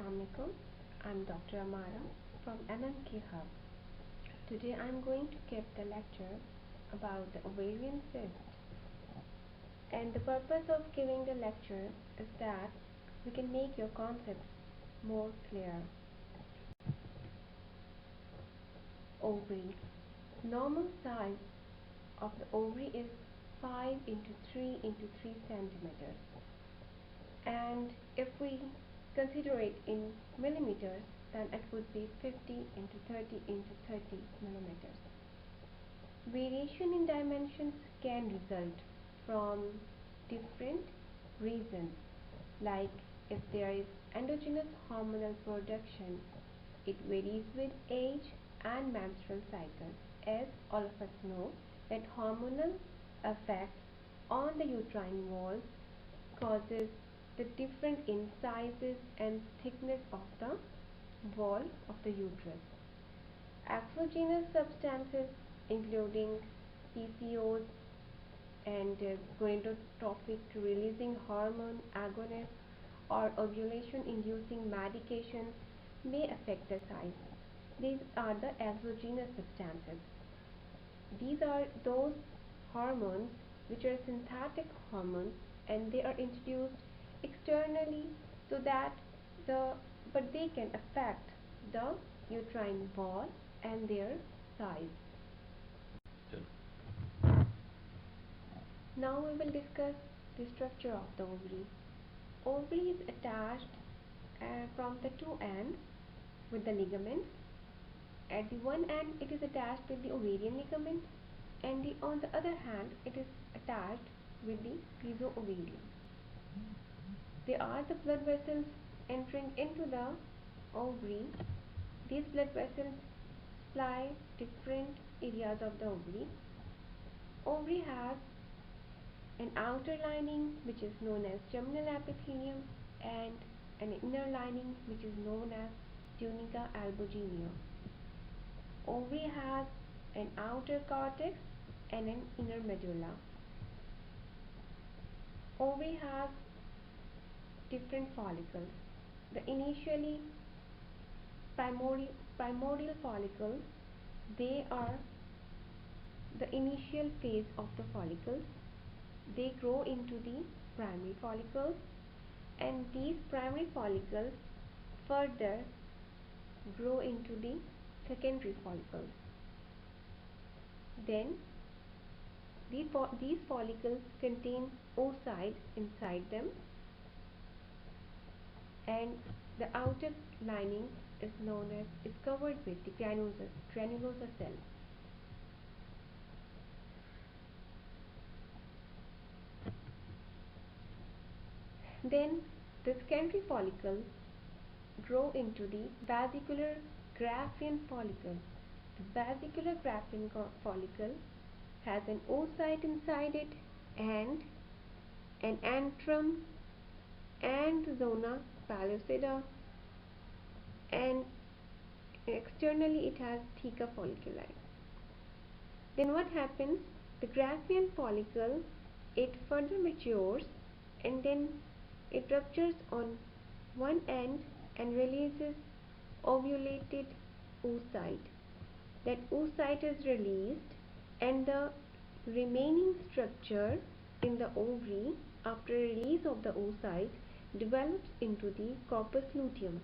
Assalamualaikum. I'm Dr. Amara from MMK Hub. Today I'm going to give the lecture about the ovarian cyst. And the purpose of giving the lecture is that we can make your concepts more clear. Ovary. Normal size of the ovary is 5 into 3 into 3 centimeters. And if we consider it in millimeters, then it would be 50 into 30 into 30 millimeters. Variation in dimensions can result from different reasons, like if there is endogenous hormonal production, it varies with age and menstrual cycle. As all of us know that hormonal effects on the uterine walls causes the different in sizes and thickness of the wall of the uterus. Exogenous substances including PCOs and gonadotrophic releasing hormone agonists or ovulation inducing medications may affect the size. These are the exogenous substances. These are those hormones which are synthetic hormones and they are introduced externally but they can affect the uterine wall and their size. Now we will discuss the structure of the ovary. Ovary is attached from the two ends with the ligaments. At the one end it is attached with the ovarian ligament and on the other hand it is attached with the meso-ovarian. They are the blood vessels entering into the ovary. These blood vessels supply different areas of the ovary. Ovary has an outer lining which is known as germinal epithelium and an inner lining which is known as tunica albuginea. Ovary has an outer cortex and an inner medulla. Ovary has different follicles. The initially primordial follicles, they are the initial phase of the follicles. They grow into the primary follicles and these primary follicles further grow into the secondary follicles. Then these follicles contain oocyte inside them and the outer lining is covered with the granulosa cell. Then the secondary follicles grow into the vesicular Graafian follicle. The vesicular Graafian follicle has an oocyte inside it and an antrum and zona pellucida, and externally it has theca folliculi. Then what happens? The Graafian follicle, it further matures and then it ruptures on one end and releases ovulated oocyte. That oocyte is released and the remaining structure in the ovary after release of the oocyte develops into the corpus luteum.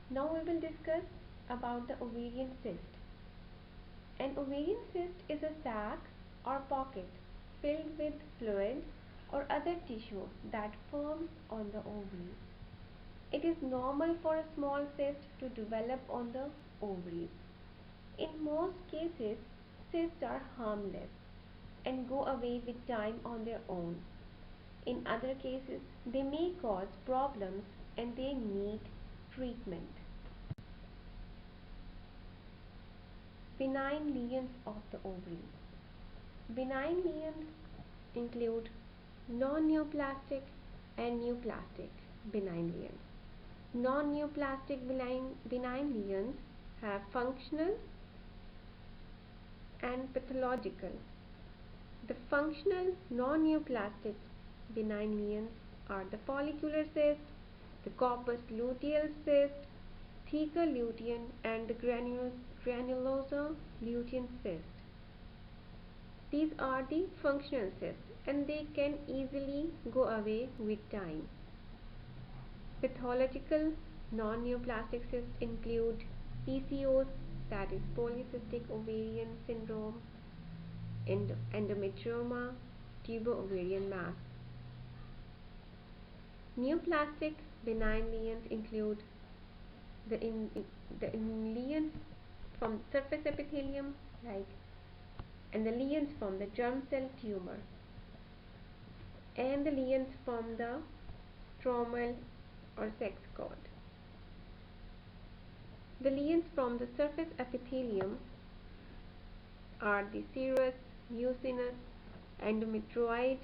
Now we will discuss about the ovarian cyst. An ovarian cyst is a sac or pocket filled with fluid or other tissue that forms on the ovary. It is normal for a small cyst to develop on the ovaries. In most cases, cysts are harmless and go away with time on their own. In other cases, they may cause problems and they need treatment. Benign lesions of the ovary. Benign lesions include non-neoplastic and neoplastic benign lesions. Non-neoplastic benign lesions have functional and pathological. The functional non-neoplastic benign lesions are the follicular cyst, the corpus luteal cyst, theca lutein, and the granulosa lutein cyst. These are the functional cysts and they can easily go away with time. Pathological non-neoplastic cysts include PCOS, that is polycystic ovarian syndrome, endometrioma, tuber-ovarian mass. Neoplastic benign lesions include the lesions from surface epithelium, and the lesions from the germ cell tumor, and the lesions from the stromal or sex cord. The lesions from the surface epithelium are the serous, mucinous, endometrioid,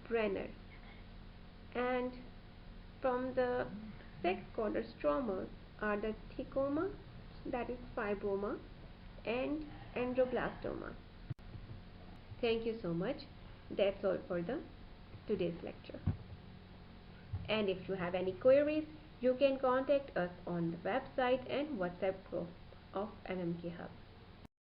Brenner, and from the sex cord or stroma are the thecoma, that is fibroma, and androblastoma. Thank you so much. That's all for the today's lecture. And if you have any queries, you can contact us on the website and WhatsApp group of MMK Hub.